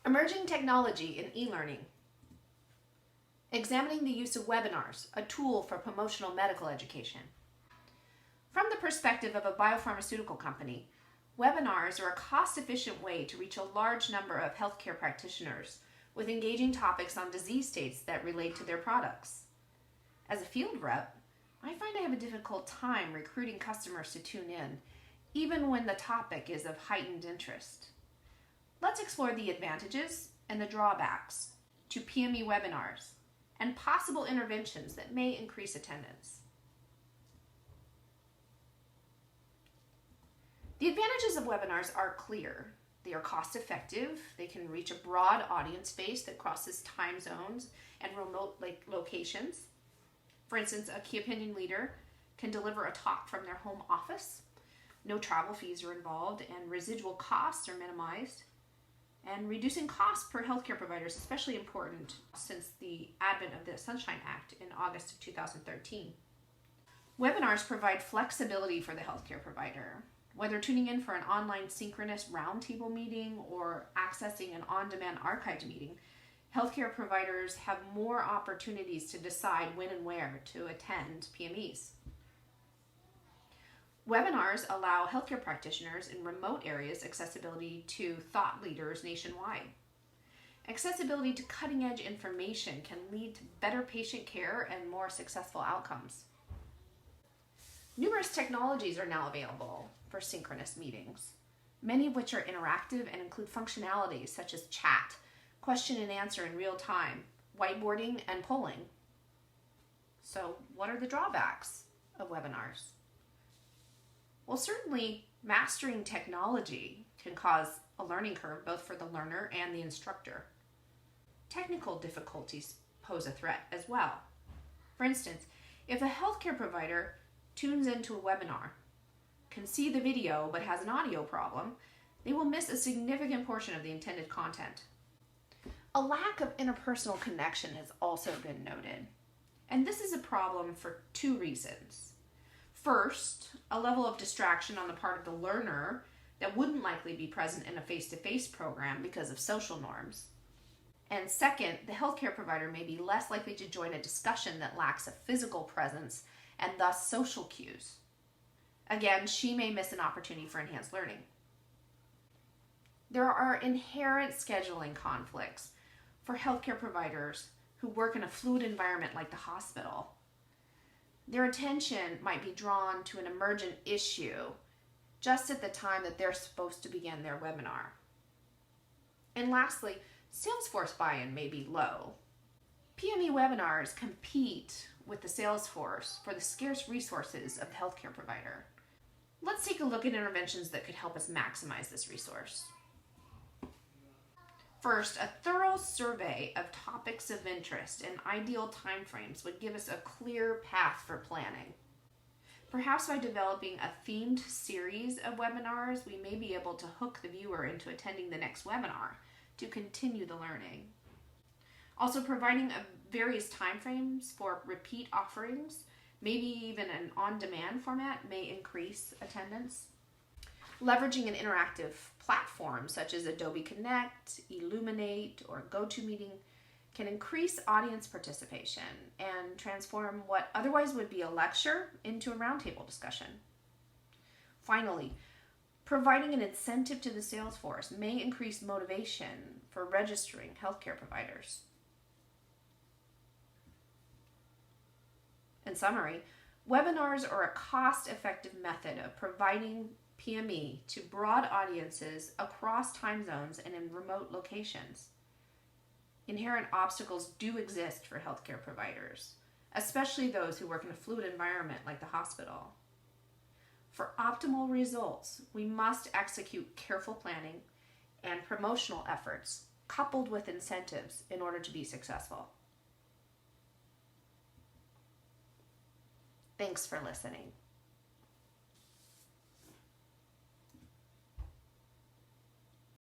Emerging technology in e-learning. Examining the use of webinars, a tool for promotional medical education. From the perspective of a biopharmaceutical company, webinars are a cost-efficient way to reach a large number of healthcare practitioners with engaging topics on disease states that relate to their products. As a field rep, I find I have a difficult time recruiting customers to tune in, even when the topic is of heightened interest. Let's explore the advantages and the drawbacks to PME webinars and possible interventions that may increase attendance. The advantages of webinars are clear. They are cost-effective, they can reach a broad audience base that crosses time zones and remote locations. For instance, a key opinion leader can deliver a talk from their home office. No travel fees are involved and residual costs are minimized. And reducing costs per healthcare provider is especially important since the advent of the Sunshine Act in August of 2013. Webinars provide flexibility for the healthcare provider. Whether tuning in for an online synchronous roundtable meeting or accessing an on-demand archived meeting, healthcare providers have more opportunities to decide when and where to attend PMEs. Webinars allow healthcare practitioners in remote areas accessibility to thought leaders nationwide. Accessibility to cutting-edge information can lead to better patient care and more successful outcomes. Numerous technologies are now available for synchronous meetings, many of which are interactive and include functionalities such as chat, question and answer in real time, whiteboarding, and polling. So, what are the drawbacks of webinars? Well, certainly mastering technology can cause a learning curve both for the learner and the instructor. Technical difficulties pose a threat as well. For instance, if a healthcare provider tunes into a webinar, can see the video but has an audio problem, they will miss a significant portion of the intended content. A lack of interpersonal connection has also been noted, and this is a problem for two reasons. First, a level of distraction on the part of the learner that wouldn't likely be present in a face-to-face program because of social norms. And second, the healthcare provider may be less likely to join a discussion that lacks a physical presence and thus social cues. Again, she may miss an opportunity for enhanced learning. There are inherent scheduling conflicts for healthcare providers who work in a fluid environment like the hospital. Their attention might be drawn to an emergent issue just at the time that they're supposed to begin their webinar. And lastly, sales force buy-in may be low. PME webinars compete with the sales force for the scarce resources of the healthcare provider. Let's take a look at interventions that could help us maximize this resource. First, a thorough survey of topics of interest and ideal timeframes would give us a clear path for planning. Perhaps by developing a themed series of webinars, we may be able to hook the viewer into attending the next webinar to continue the learning. Also, providing various timeframes for repeat offerings, maybe even an on-demand format, may increase attendance. Leveraging an interactive platform such as Adobe Connect, Illuminate, or GoToMeeting can increase audience participation and transform what otherwise would be a lecture into a roundtable discussion. Finally, providing an incentive to the sales force may increase motivation for registering healthcare providers. In summary, webinars are a cost-effective method of providing PME to broad audiences across time zones and in remote locations. Inherent obstacles do exist for healthcare providers, especially those who work in a fluid environment like the hospital. For optimal results, we must execute careful planning and promotional efforts coupled with incentives in order to be successful. Thanks for listening.